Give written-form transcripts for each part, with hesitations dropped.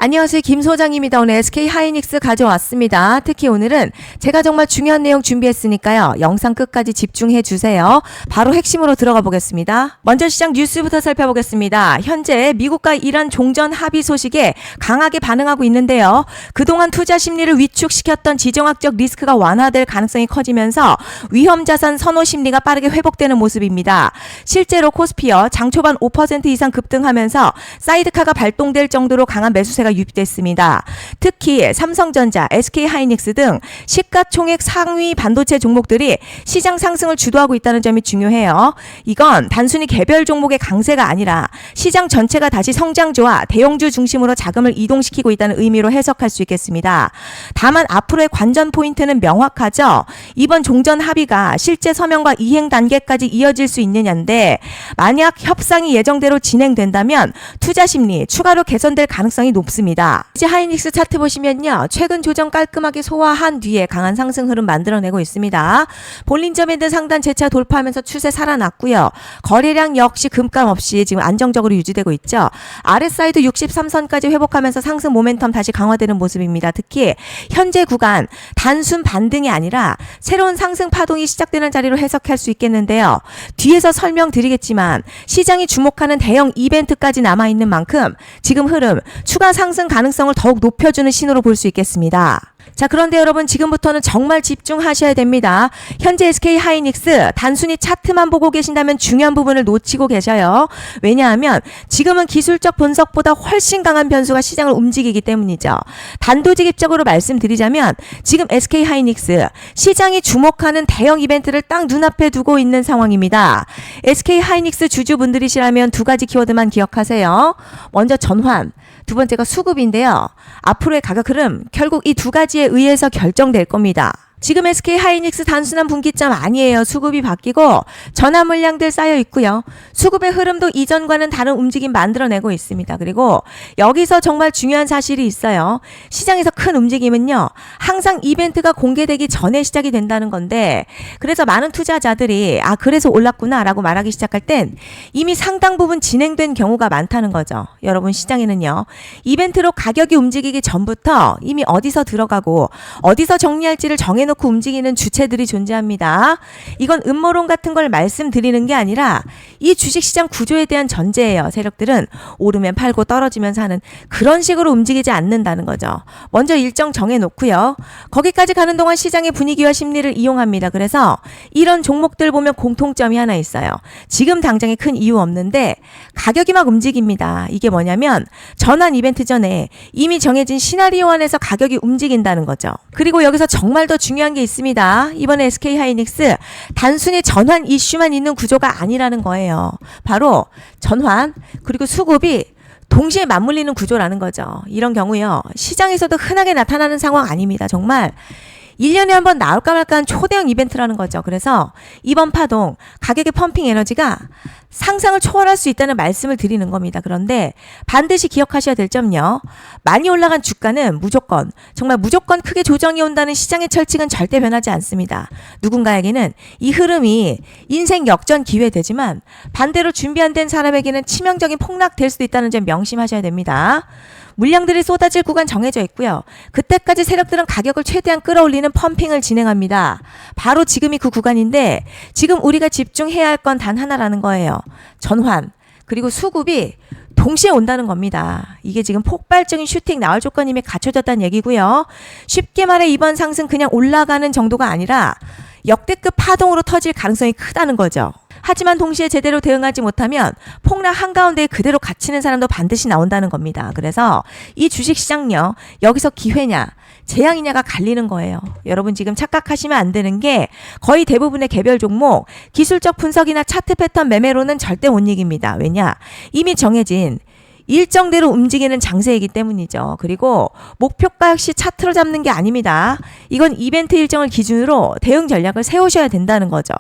안녕하세요. 김 소장입니다. 오늘 SK 하이닉스 가져왔습니다. 특히 오늘은 제가 정말 중요한 내용 준비했으니까요. 영상 끝까지 집중해 주세요. 바로 핵심으로 들어가 보겠습니다. 먼저 시장 뉴스부터 살펴보겠습니다. 현재 미국과 이란 종전 합의 소식에 강하게 반응하고 있는데요. 그동안 투자 심리를 위축시켰던 지정학적 리스크가 완화될 가능성이 커지면서 위험 자산 선호 심리가 빠르게 회복되는 모습입니다. 실제로 코스피어 장 초반 5% 이상 급등하면서 사이드카가 발동될 정도로 강한 매수세가 유입됐습니다. 특히 삼성전자, SK하이닉스 등 시가총액 상위 반도체 종목들이 시장 상승을 주도하고 있다는 점이 중요해요. 이건 단순히 개별 종목의 강세가 아니라 시장 전체가 다시 성장주와 대형주 중심으로 자금을 이동시키고 있다는 의미로 해석할 수 있겠습니다. 다만 앞으로의 관전 포인트는 명확하죠. 이번 종전 합의가 실제 서명과 이행 단계까지 이어질 수 있느냐인데, 만약 협상이 예정대로 진행된다면 투자 심리 추가로 개선될 가능성이 높습니다. 이제 하이닉스 차트 보시면요. 최근 조정 깔끔하게 소화한 뒤에 강한 상승 흐름 만들어내고 있습니다. 볼린저 밴드 상단 재차 돌파하면서 추세 살아났고요. 거래량 역시 금감 없이 지금 안정적으로 유지되고 있죠. RSI도 63선까지 회복하면서 상승 모멘텀 다시 강화되는 모습입니다. 특히 현재 구간 단순 반등이 아니라 새로운 상승 파동이 시작되는 자리로 해석할 수 있겠는데요. 뒤에서 설명드리겠지만 시장이 주목하는 대형 이벤트까지 남아있는 만큼 지금 흐름 추가 상승 가능성을 더욱 높여주는 신호로 볼 수 있겠습니다. 자, 그런데 여러분 지금부터는 정말 집중하셔야 됩니다. 현재 SK하이닉스 단순히 차트만 보고 계신다면 중요한 부분을 놓치고 계셔요. 왜냐하면 지금은 기술적 분석보다 훨씬 강한 변수가 시장을 움직이기 때문이죠. 단도직입적으로 말씀드리자면 지금 SK하이닉스 시장이 주목하는 대형 이벤트를 딱 눈앞에 두고 있는 상황입니다. SK하이닉스 주주분들이시라면 두 가지 키워드만 기억하세요. 먼저 전환, 두 번째가 수급인데요. 앞으로의 가격 흐름 결국 이 두 가지에 의해서 결정될 겁니다. 지금 SK하이닉스 단순한 분기점 아니에요. 수급이 바뀌고 전환 물량들 쌓여 있고요. 수급의 흐름도 이전과는 다른 움직임 만들어내고 있습니다. 그리고 여기서 정말 중요한 사실이 있어요. 시장에서 큰 움직임은요. 항상 이벤트가 공개되기 전에 시작이 된다는 건데, 그래서 많은 투자자들이 그래서 올랐구나 라고 말하기 시작할 땐 이미 상당 부분 진행된 경우가 많다는 거죠. 여러분 시장에는요. 이벤트로 가격이 움직이기 전부터 이미 어디서 들어가고 어디서 정리할지를 정해놓고 움직이는 주체들이 존재합니다. 이건 음모론 같은 걸 말씀드리는 게 아니라 이 주식시장 구조에 대한 전제예요. 세력들은 오르면 팔고 떨어지면 사는 그런 식으로 움직이지 않는다는 거죠. 먼저 일정 정해놓고요. 거기까지 가는 동안 시장의 분위기와 심리를 이용합니다. 그래서 이런 종목들 보면 공통점이 하나 있어요. 지금 당장에 큰 이유 없는데 가격이 막 움직입니다. 이게 뭐냐면 전환 이벤트 전에 이미 정해진 시나리오 안에서 가격이 움직인다는 거죠. 그리고 여기서 정말 더 중요한 게 있습니다. 이번에 SK하이닉스 단순히 전환 이슈만 있는 구조가 아니라는 거예요. 바로 전환 그리고 수급이 동시에 맞물리는 구조라는 거죠. 이런 경우요. 시장에서도 흔하게 나타나는 상황 아닙니다. 정말 1년에 한 번 나올까 말까한 초대형 이벤트라는 거죠. 그래서 이번 파동 가격의 펌핑 에너지가 상상을 초월할 수 있다는 말씀을 드리는 겁니다. 그런데 반드시 기억하셔야 될 점요. 많이 올라간 주가는 무조건 정말 무조건 크게 조정이 온다는 시장의 철칙은 절대 변하지 않습니다. 누군가에게는 이 흐름이 인생 역전 기회 되지만 반대로 준비 안 된 사람에게는 치명적인 폭락될 수도 있다는 점 명심하셔야 됩니다. 물량들이 쏟아질 구간 정해져 있고요. 그때까지 세력들은 가격을 최대한 끌어올리는 펌핑을 진행합니다. 바로 지금이 그 구간인데 지금 우리가 집중해야 할 건 단 하나라는 거예요. 전환 그리고 수급이 동시에 온다는 겁니다. 이게 지금 폭발적인 슈팅 나올 조건이 이미 갖춰졌다는 얘기고요. 쉽게 말해 이번 상승 그냥 올라가는 정도가 아니라 역대급 파동으로 터질 가능성이 크다는 거죠. 하지만 동시에 제대로 대응하지 못하면 폭락 한가운데에 그대로 갇히는 사람도 반드시 나온다는 겁니다. 그래서 이 주식시장요. 여기서 기회냐 재앙이냐가 갈리는 거예요. 여러분 지금 착각하시면 안 되는 게 거의 대부분의 개별 종목 기술적 분석이나 차트 패턴 매매로는 절대 못 이깁니다. 왜냐? 이미 정해진 일정대로 움직이는 장세이기 때문이죠. 그리고 목표가 역시 차트로 잡는 게 아닙니다. 이건 이벤트 일정을 기준으로 대응 전략을 세우셔야 된다는 거죠.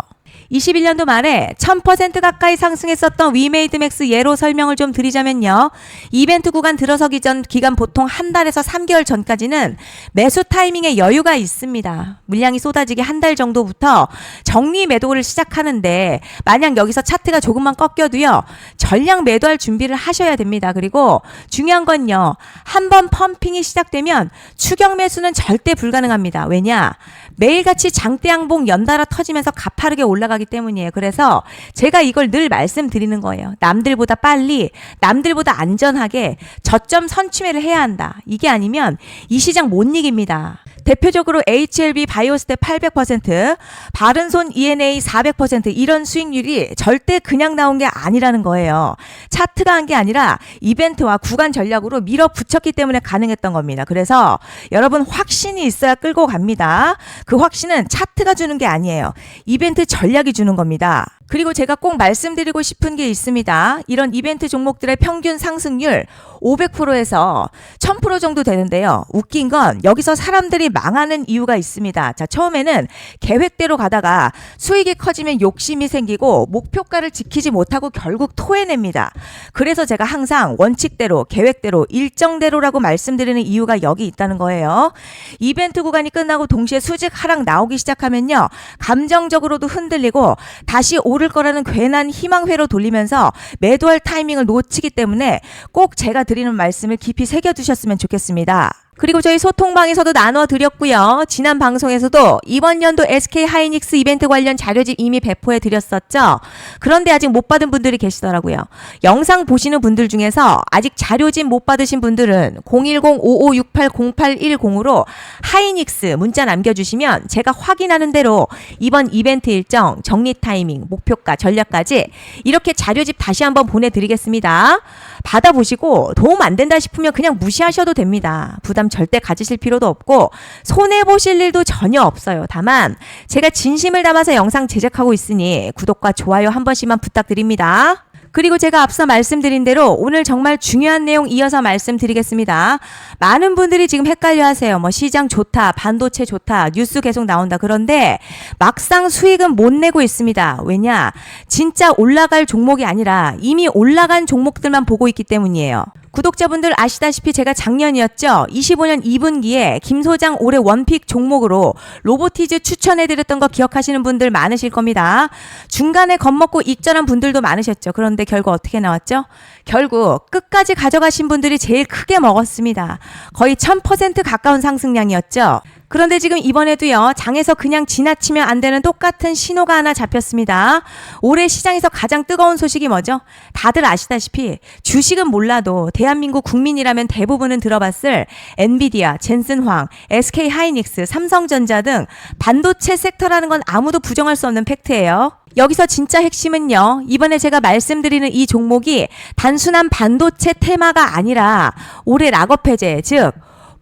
21년도 말에 1000% 가까이 상승했었던 위메이드맥스 예로 설명을 좀 드리자면요. 이벤트 구간 들어서기 전 기간 보통 한 달에서 3개월 전까지는 매수 타이밍에 여유가 있습니다. 물량이 쏟아지기 한 달 정도부터 정리 매도를 시작하는데 만약 여기서 차트가 조금만 꺾여도요. 전량 매도할 준비를 하셔야 됩니다. 그리고 중요한 건요. 한번 펌핑이 시작되면 추격 매수는 절대 불가능합니다. 왜냐? 매일같이 장대양봉 연달아 터지면서 가파르게 올라가기 때문이에요. 그래서 제가 이걸 늘 말씀드리는 거예요. 남들보다 빨리, 남들보다 안전하게 저점 선취매를 해야 한다. 이게 아니면 이 시장 못 이깁니다. 대표적으로 HLB 바이오스텝 800%, 바른손 ENA 400% 이런 수익률이 절대 그냥 나온 게 아니라는 거예요. 차트가 한 게 아니라 이벤트와 구간 전략으로 밀어붙였기 때문에 가능했던 겁니다. 그래서 여러분 확신이 있어야 끌고 갑니다. 그 확신은 차트가 주는 게 아니에요. 이벤트 전략이 주는 겁니다. 그리고 제가 꼭 말씀드리고 싶은 게 있습니다. 이런 이벤트 종목들의 평균 상승률 500%에서 1000% 정도 되는데요. 웃긴 건 여기서 사람들이 망하는 이유가 있습니다. 자, 처음에는 계획대로 가다가 수익이 커지면 욕심이 생기고 목표가를 지키지 못하고 결국 토해냅니다. 그래서 제가 항상 원칙대로, 계획대로, 일정대로라고 말씀드리는 이유가 여기 있다는 거예요. 이벤트 구간이 끝나고 동시에 수직 하락 나오기 시작하면요. 감정적으로도 흔들리고 다시 오를 거라는 괜한 희망회로 돌리면서 매도할 타이밍을 놓치기 때문에 꼭 제가 드리는 말씀을 깊이 새겨두셨으면 좋겠습니다. 그리고 저희 소통방에서도 나눠드렸고요. 지난 방송에서도 이번 연도 SK 하이닉스 이벤트 관련 자료집 이미 배포해 드렸었죠. 그런데 아직 못 받은 분들이 계시더라고요. 영상 보시는 분들 중에서 아직 자료집 못 받으신 분들은 010-5568-0810으로 하이닉스 문자 남겨주시면 제가 확인하는 대로 이번 이벤트 일정, 정리 타이밍, 목표가, 전략까지 이렇게 자료집 다시 한번 보내드리겠습니다. 받아보시고 도움 안 된다 싶으면 그냥 무시하셔도 됩니다. 부담 절대 가지실 필요도 없고 손해보실 일도 전혀 없어요. 다만 제가 진심을 담아서 영상 제작하고 있으니 구독과 좋아요 한 번씩만 부탁드립니다. 그리고 제가 앞서 말씀드린 대로 오늘 정말 중요한 내용 이어서 말씀드리겠습니다. 많은 분들이 지금 헷갈려 하세요. 뭐 시장 좋다, 반도체 좋다, 뉴스 계속 나온다. 그런데 막상 수익은 못 내고 있습니다. 왜냐? 진짜 올라갈 종목이 아니라 이미 올라간 종목들만 보고 있기 때문이에요. 구독자분들 아시다시피 제가 작년이었죠. 25년 2분기에 김 소장 올해 원픽 종목으로 로보티즈 추천해드렸던 거 기억하시는 분들 많으실 겁니다. 중간에 겁먹고 익절한 분들도 많으셨죠. 그런데 결국 어떻게 나왔죠? 결국 끝까지 가져가신 분들이 제일 크게 먹었습니다. 거의 1000% 가까운 상승량이었죠. 그런데 지금 이번에도요. 장에서 그냥 지나치면 안 되는 똑같은 신호가 하나 잡혔습니다. 올해 시장에서 가장 뜨거운 소식이 뭐죠? 다들 아시다시피 주식은 몰라도 대한민국 국민이라면 대부분은 들어봤을 엔비디아, 젠슨황, SK 하이닉스, 삼성전자 등 반도체 섹터라는 건 아무도 부정할 수 없는 팩트예요. 여기서 진짜 핵심은요. 이번에 제가 말씀드리는 이 종목이 단순한 반도체 테마가 아니라 올해 락업 해제, 즉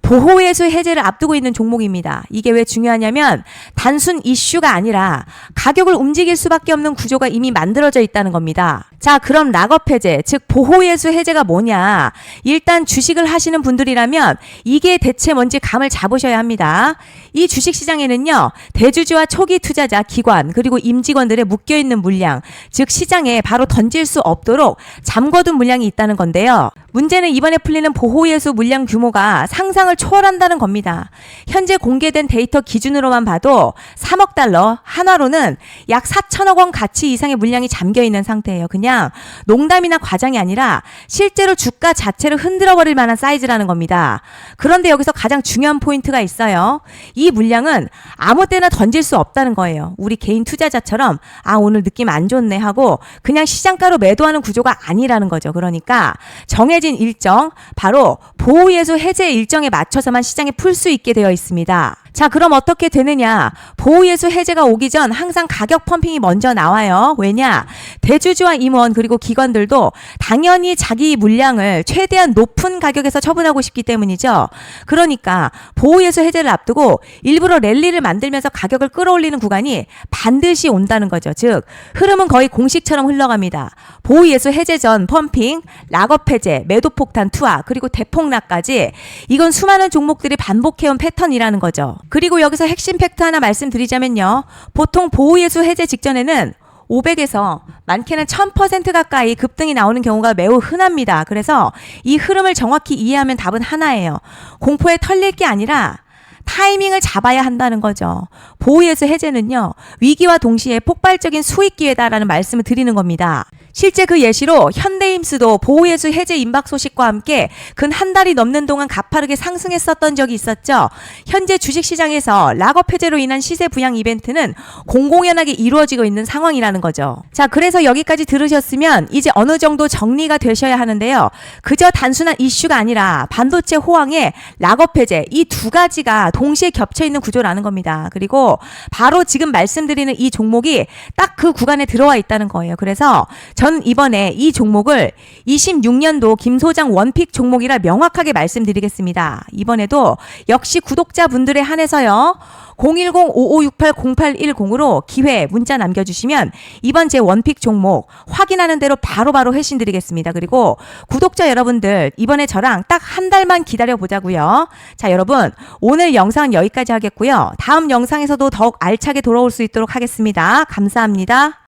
보호예수 해제를 앞두고 있는 종목입니다. 이게 왜 중요하냐면 단순 이슈가 아니라 가격을 움직일 수밖에 없는 구조가 이미 만들어져 있다는 겁니다. 자, 그럼 락업 해제, 즉 보호예수 해제가 뭐냐? 일단 주식을 하시는 분들이라면 이게 대체 뭔지 감을 잡으셔야 합니다. 이 주식시장에는요. 대주주와 초기 투자자, 기관, 그리고 임직원들의 묶여있는 물량, 즉 시장에 바로 던질 수 없도록 잠궈둔 물량이 있다는 건데요. 문제는 이번에 풀리는 보호예수 물량 규모가 상상을 초월한다는 겁니다. 현재 공개된 데이터 기준으로만 봐도 3억 달러, 한화로는 약 4천억 원 가치 이상의 물량이 잠겨있는 상태예요. 그냥 농담이나 과장이 아니라 실제로 주가 자체를 흔들어버릴 만한 사이즈라는 겁니다. 그런데 여기서 가장 중요한 포인트가 있어요. 이 물량은 아무 때나 던질 수 없다는 거예요. 우리 개인 투자자처럼 오늘 느낌 안 좋네 하고 그냥 시장가로 매도하는 구조가 아니라는 거죠. 그러니까 정해진 일정, 바로 보호예수 해제 일정에 맞춰서만 시장에 풀 수 있게 되어 있습니다. 자, 그럼 어떻게 되느냐? 보호예수 해제가 오기 전 항상 가격 펌핑이 먼저 나와요. 왜냐? 대주주와 임원 그리고 기관들도 당연히 자기 물량을 최대한 높은 가격에서 처분하고 싶기 때문이죠. 그러니까 보호예수 해제를 앞두고 일부러 랠리를 만들면서 가격을 끌어올리는 구간이 반드시 온다는 거죠. 즉 흐름은 거의 공식처럼 흘러갑니다. 보호예수 해제 전 펌핑, 락업 해제, 매도 폭탄 투하, 그리고 대폭락까지 이건 수많은 종목들이 반복해온 패턴이라는 거죠. 그리고 여기서 핵심 팩트 하나 말씀드리자면요. 보통 보호예수 해제 직전에는 500에서 많게는 1000% 가까이 급등이 나오는 경우가 매우 흔합니다. 그래서 이 흐름을 정확히 이해하면 답은 하나예요. 공포에 털릴 게 아니라 타이밍을 잡아야 한다는 거죠. 보호예수 해제는요, 위기와 동시에 폭발적인 수익 기회다라는 말씀을 드리는 겁니다. 실제 그 예시로 현대임수도 보호예수 해제 임박 소식과 함께 근 한 달이 넘는 동안 가파르게 상승했었던 적이 있었죠. 현재 주식시장에서 락업 해제로 인한 시세 부양 이벤트는 공공연하게 이루어지고 있는 상황이라는 거죠. 자, 그래서 여기까지 들으셨으면 이제 어느 정도 정리가 되셔야 하는데요. 그저 단순한 이슈가 아니라 반도체 호황에 락업 해제, 이 두 가지가 동시에 겹쳐 있는 구조라는 겁니다. 그리고 바로 지금 말씀드리는 이 종목이 딱 그 구간에 들어와 있다는 거예요. 그래서 전 이번에 이 종목을 26년도 김 소장 원픽 종목이라 명확하게 말씀드리겠습니다. 이번에도 역시 구독자분들에 한해서요. 010-5568-0810으로 기회 문자 남겨주시면 이번 제 원픽 종목 확인하는 대로 바로바로 회신 드리겠습니다. 그리고 구독자 여러분들 이번에 저랑 딱 한 달만 기다려보자고요. 자, 여러분 오늘 영상 여기까지 하겠고요. 다음 영상에서도 더욱 알차게 돌아올 수 있도록 하겠습니다. 감사합니다.